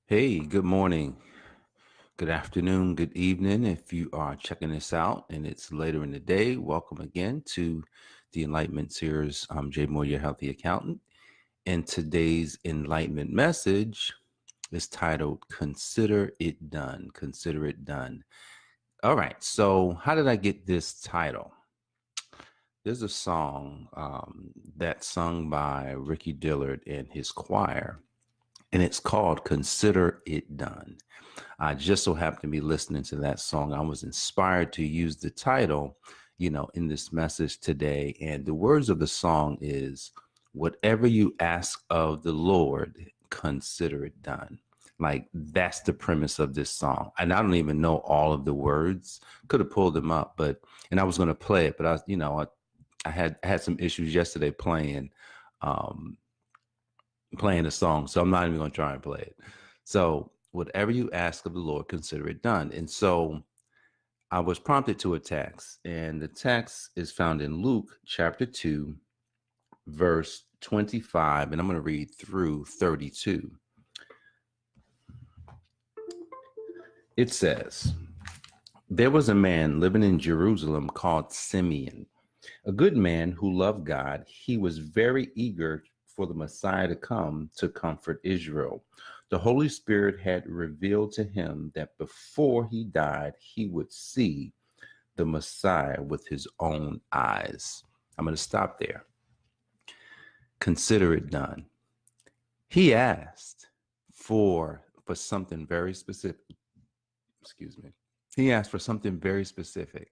Hey, good morning, good afternoon, good evening. If you are checking this out and it's later in the day, welcome again to the Enlightenment series. I'm Jay Moore, your healthy accountant. And today's Enlightenment message is titled Consider It Done. Consider It Done. All right. So, how did I get this title? There's a song that's sung by Ricky Dillard and his choir, and it's called Consider It Done. I just so happened to be listening to that song. I was inspired to use the title, in this message today. And the words of the song is, whatever you ask of the Lord, consider it done. Like that's the premise of this song. And I don't even know all of the words. Could have pulled them up, and I was going to play it, but I had some issues yesterday um, playing the song. So I'm not even going to try and play it. So whatever you ask of the Lord, consider it done. And so I was prompted to a text, and the text is found in Luke chapter 2, verse 25, and I'm going to read through 32. It says, there was a man living in Jerusalem called Simeon, a good man who loved God. He was very eager for the Messiah to come to comfort Israel. The Holy Spirit had revealed to him that before he died, he would see the Messiah with his own eyes. I'm going to stop there. Consider it done. He asked for something very specific. Excuse me. He asked for something very specific.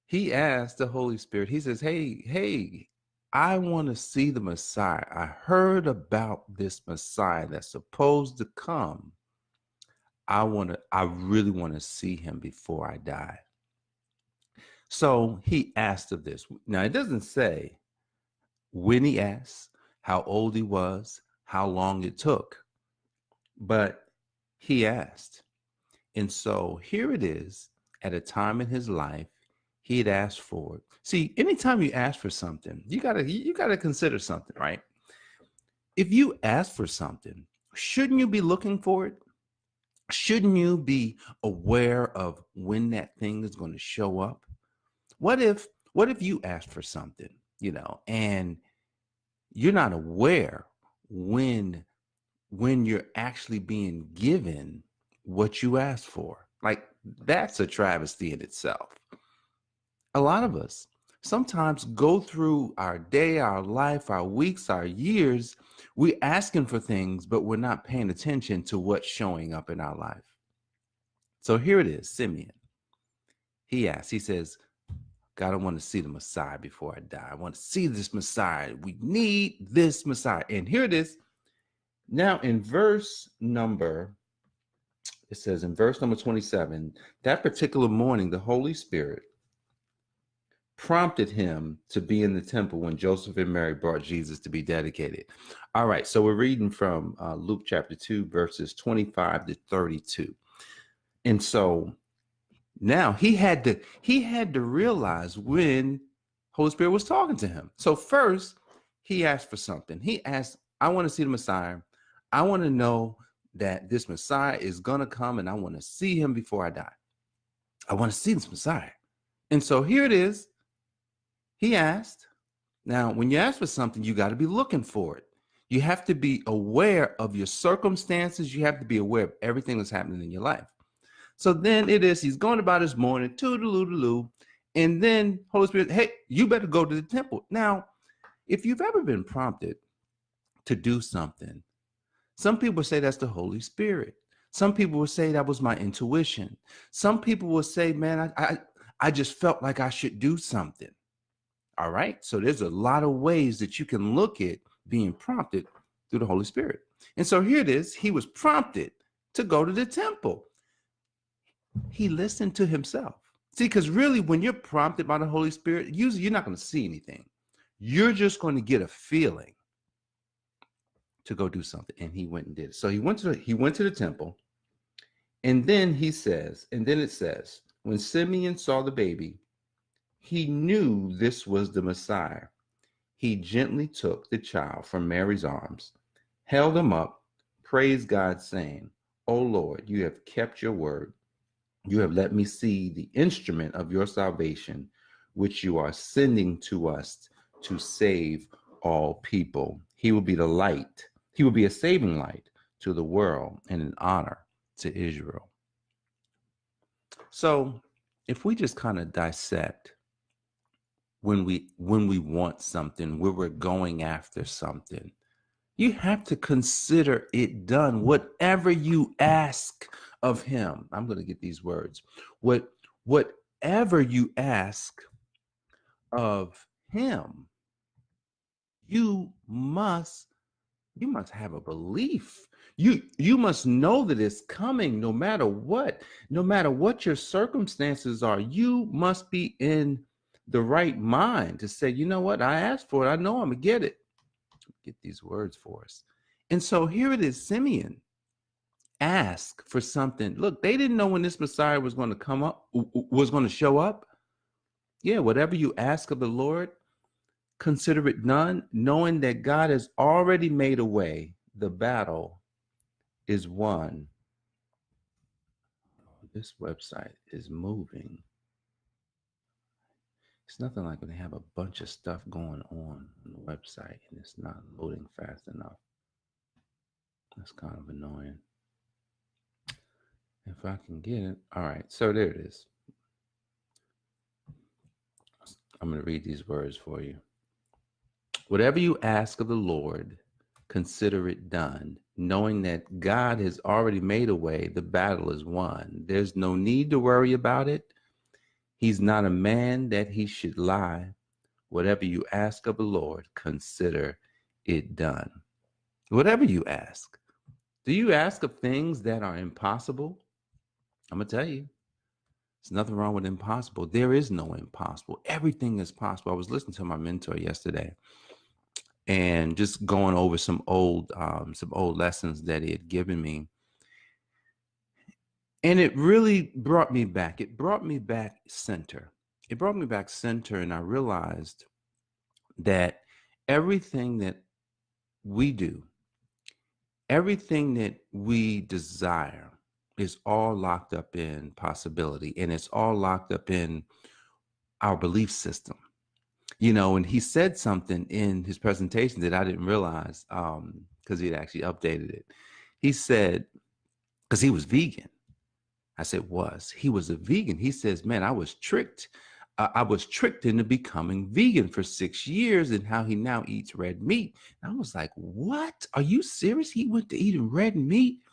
He asked the Holy Spirit, he says, hey, I want to see the Messiah. I heard about this Messiah that's supposed to come. I really want to see him before I die. So he asked of this. Now, it doesn't say when he asked, how old he was, how long it took, but he asked. And so here it is at a time in his life, he had asked for it. See, anytime you ask for something, you gotta consider something, right? If you ask for something, shouldn't you be looking for it? Shouldn't you be aware of when that thing is going to show up? What if you asked for something, and you're not aware when you're actually being given what you asked for? Like that's a travesty in itself. A lot of us sometimes go through our day, our life, our weeks, our years, we're asking for things, but we're not paying attention to what's showing up in our life. So here it is, Simeon. He asks, he says, God, I want to see the Messiah before I die. I want to see this Messiah. We need this Messiah. And here it is. Now in it says in verse number 27, that particular morning, the Holy Spirit prompted him to be in the temple when Joseph and Mary brought Jesus to be dedicated. All right, so we're reading from Luke chapter 2, verses 25 to 32. And so now he had to realize when Holy Spirit was talking to him. So first, he asked for something. He asked, I want to see the Messiah. I want to know that this Messiah is going to come, and I want to see him before I die. I want to see this Messiah. And so here it is. He asked. Now, when you ask for something, you got to be looking for it. You have to be aware of your circumstances. You have to be aware of everything that's happening in your life. So then it is, he's going about his morning, toodaloo, and then Holy Spirit, hey, you better go to the temple. Now, if you've ever been prompted to do something, some people say that's the Holy Spirit. Some people will say that was my intuition. Some people will say, man, I just felt like I should do something. All right. So there's a lot of ways that you can look at being prompted through the Holy Spirit. And so here it is. He was prompted to go to the temple. He listened to himself. See, because really, when you're prompted by the Holy Spirit, usually you're not going to see anything. You're just going to get a feeling to go do something. And he went and did it. So he went to the temple. And then it says, when Simeon saw the baby, he knew this was the Messiah. He gently took the child from Mary's arms, held him up, praised God, saying, O Lord, you have kept your word. You have let me see the instrument of your salvation, which you are sending to us to save all people. He will be the light. He will be a saving light to the world and an honor to Israel. So if we just kind of dissect when we want something, where we're going after something, you have to consider it done. Whatever you ask of him, I'm going to get these words. Whatever you ask of him, you must have a belief. You must know that it's coming no matter what. No matter what your circumstances are, you must be in the right mind to say, you know what, I asked for it. I know I'm gonna get it. Get these words for us. And so here it is, Simeon ask for something. Look, they didn't know when this Messiah was going to come up, was going to show up. Yeah, whatever you ask of the Lord, consider it done, knowing that God has already made a way. The battle is won. This website is moving. It's nothing like when they have a bunch of stuff going on the website and it's not loading fast enough. That's kind of annoying. If I can get it. All right, so there it is. I'm going to read these words for you. Whatever you ask of the Lord, consider it done, knowing that God has already made a way. The battle is won. There's no need to worry about it. He's not a man that he should lie. Whatever you ask of the Lord, consider it done. Whatever you ask. Do you ask of things that are impossible? I'm going to tell you, there's nothing wrong with impossible. There is no impossible. Everything is possible. I was listening to my mentor yesterday and just going over some old lessons that he had given me. And it really brought me back. It brought me back center. It brought me back center, and I realized that everything that we do, everything that we desire is all locked up in possibility, and it's all locked up in our belief system. You know, and he said something in his presentation that I didn't realize because he had actually updated it. He said, because he was vegan. I said, he was a vegan. He says, man, I was tricked. I was tricked into becoming vegan for 6 years, and how he now eats red meat. And I was like, what? Are you serious? He went to eating red meat?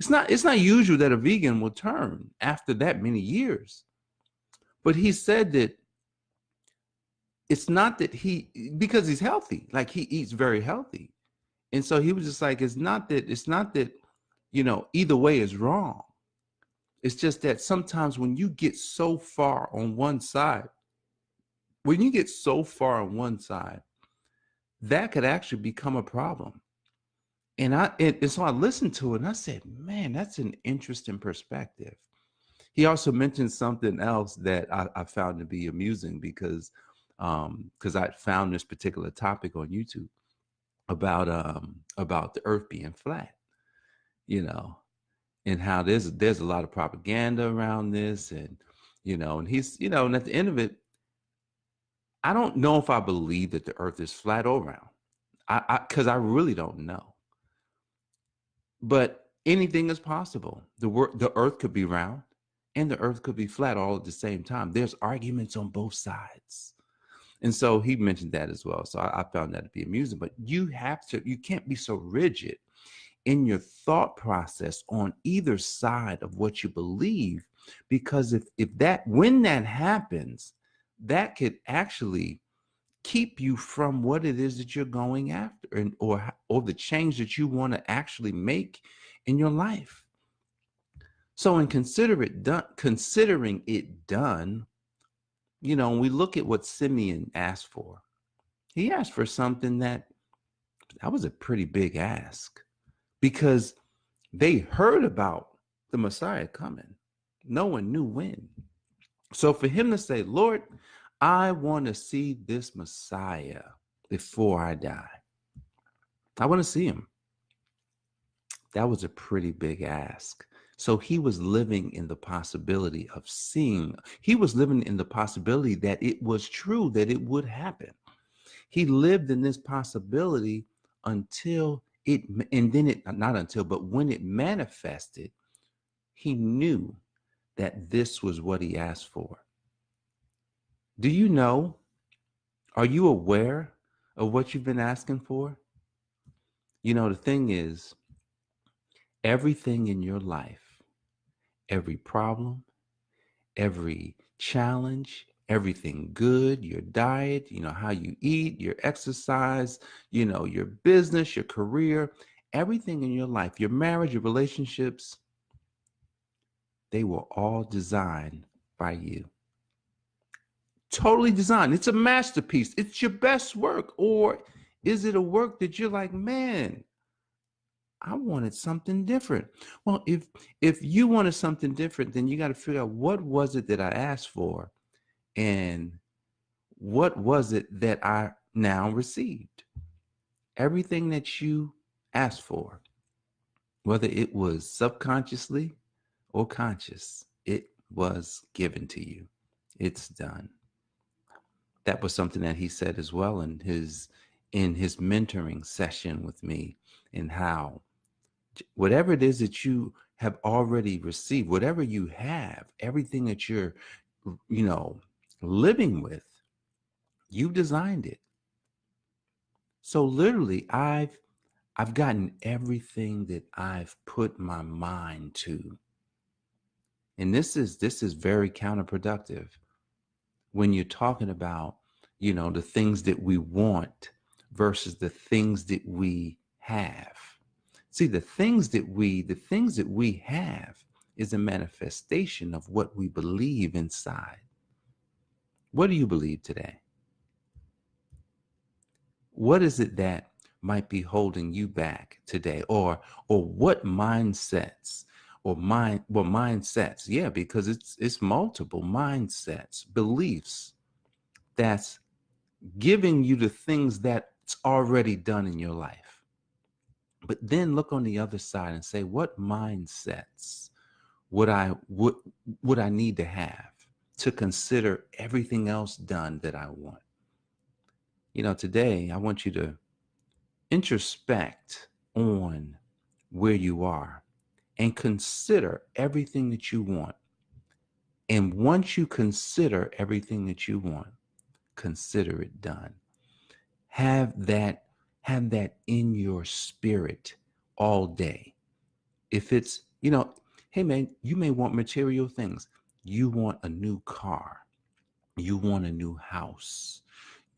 It's not usual that a vegan will turn after that many years. But he said that it's not that because he's healthy, like he eats very healthy. And so he was just like, it's not that, you know, either way is wrong. It's just that sometimes when you get so far on one side, that could actually become a problem. And so I listened to it and I said, man, that's an interesting perspective. He also mentioned something else that I found to be amusing because I found this particular topic on YouTube about the earth being flat, you know, and how there's a lot of propaganda around this, and you know, and he's, you know, and at the end of it, I don't know if I believe that the earth is flat or round. Because I really don't know. But anything is possible. The earth could be round and the earth could be flat all at the same time. There's arguments on both sides. And so he mentioned that as well. So I found that to be amusing. But you can't be so rigid in your thought process on either side of what you believe, because when that happens, that could actually keep you from what it is that you're going after, or the change that you want to actually make in your life. So in considering it done, you know, we look at what Simeon asked for. He asked for something that was a pretty big ask, because they heard about the Messiah coming. No one knew when. So for him to say, Lord, I want to see this Messiah before I die. I want to see him. That was a pretty big ask. So he was living in the possibility of seeing, he was living in the possibility that it was true, that it would happen. He lived in this possibility until it, and then it, not until, but when it manifested, he knew that this was what he asked for. Do you know? Are you aware of what you've been asking for? You know, the thing is, everything in your life, every problem, every challenge, everything good, your diet, how you eat, your exercise, your business, your career, everything in your life, your marriage, your relationships, they were all designed by you. Totally designed. It's a masterpiece. It's your best work. Or is it a work that you're like, man, I wanted something different? Well, if you wanted something different, then you got to figure out, what was it that I asked for, and what was it that I now received? Everything that you asked for, whether it was subconsciously or conscious, it was given to you. It's done. That was something that he said as well in his mentoring session with me, and how whatever it is that you have already received, whatever you have, everything that you're, you know, living with, you designed it. So literally, I've gotten everything that I've put my mind to. And this is very counterproductive when you're talking about, the things that we want versus the things that we have. See, the things that we have is a manifestation of what we believe inside. What do you believe today? What is it that might be holding you back today? Or what mindsets, or mindsets, yeah, because it's multiple mindsets, beliefs that's giving you the things that's already done in your life. But then look on the other side and say, what mindsets would I need to have to consider everything else done that I want? Today I want you to introspect on where you are and consider everything that you want. And once you consider everything that you want, consider it done. Have that in your spirit all day. If it's, hey man, you may want material things. You want a new car. You want a new house.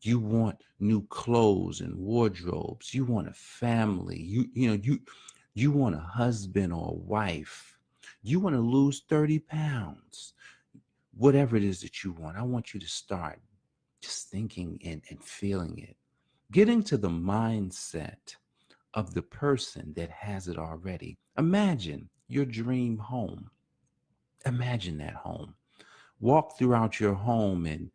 You want new clothes and wardrobes. You want a family. You want a husband or a wife. You want to lose 30 pounds. Whatever it is that you want, I want you to start just thinking and feeling it. Getting to the mindset of the person that has it already. Imagine your dream home. Imagine that home. Walk throughout your home, and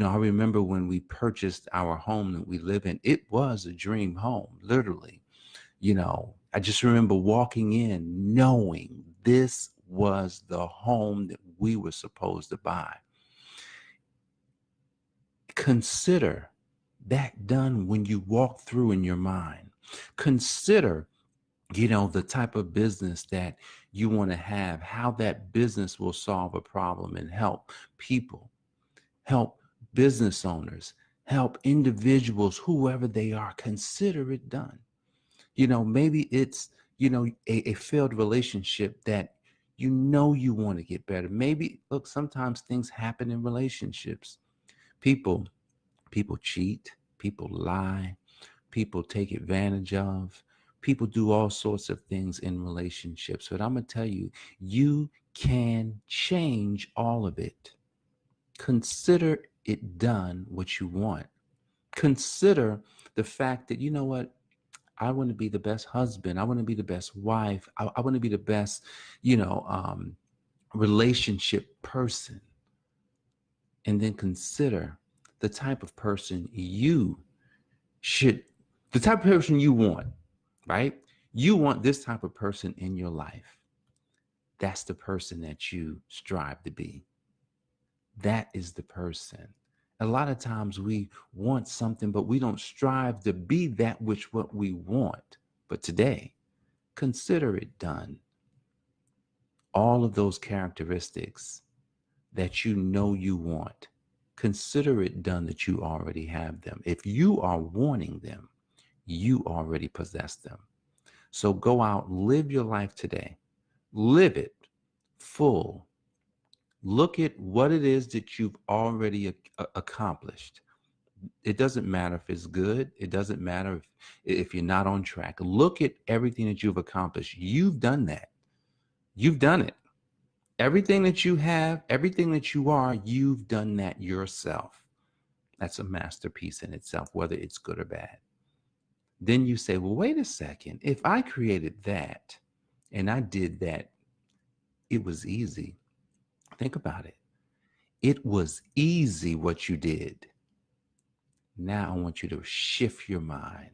I remember when we purchased our home that we live in, it was a dream home, literally. I just remember walking in knowing this was the home that we were supposed to buy. Consider that done when you walk through in your mind. Consider, the type of business that you want to have, how that business will solve a problem and help people, help business owners, help individuals, whoever they are. Consider it done. Maybe it's, a failed relationship that you want to get better. Maybe, look, sometimes things happen in relationships. People People cheat, people lie, people take advantage of, people do all sorts of things in relationships. But I'm going to tell you, you can change all of it. Consider it done what you want. Consider the fact that, you know what? I want to be the best husband. I want to be the best wife. I want to be the best, you know, um, relationship person. And then consider the type of person should, the type of person you want, right? You want this type of person in your life. That's the person that you strive to be. That is the person. A lot of times we want something, but we don't strive to be that which what we want. But today, consider it done. All of those characteristics that you know you want, consider it done that you already have them. If you are wanting them, you already possess them. So go out, live your life today, live it full. Look at what it is that you've already accomplished. It doesn't matter if it's good. It doesn't matter if you're not on track. Look at everything that you've accomplished. You've done that. You've done it. Everything that you have, everything that you are, you've done that yourself. That's a masterpiece in itself, whether it's good or bad. Then you say, well, wait a second. If I created that and I did that, it was easy. Think about it. It was easy what you did. Now I want you to shift your mind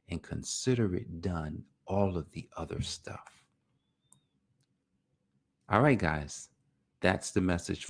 and consider it done, all of the other stuff. All right, guys, that's the message.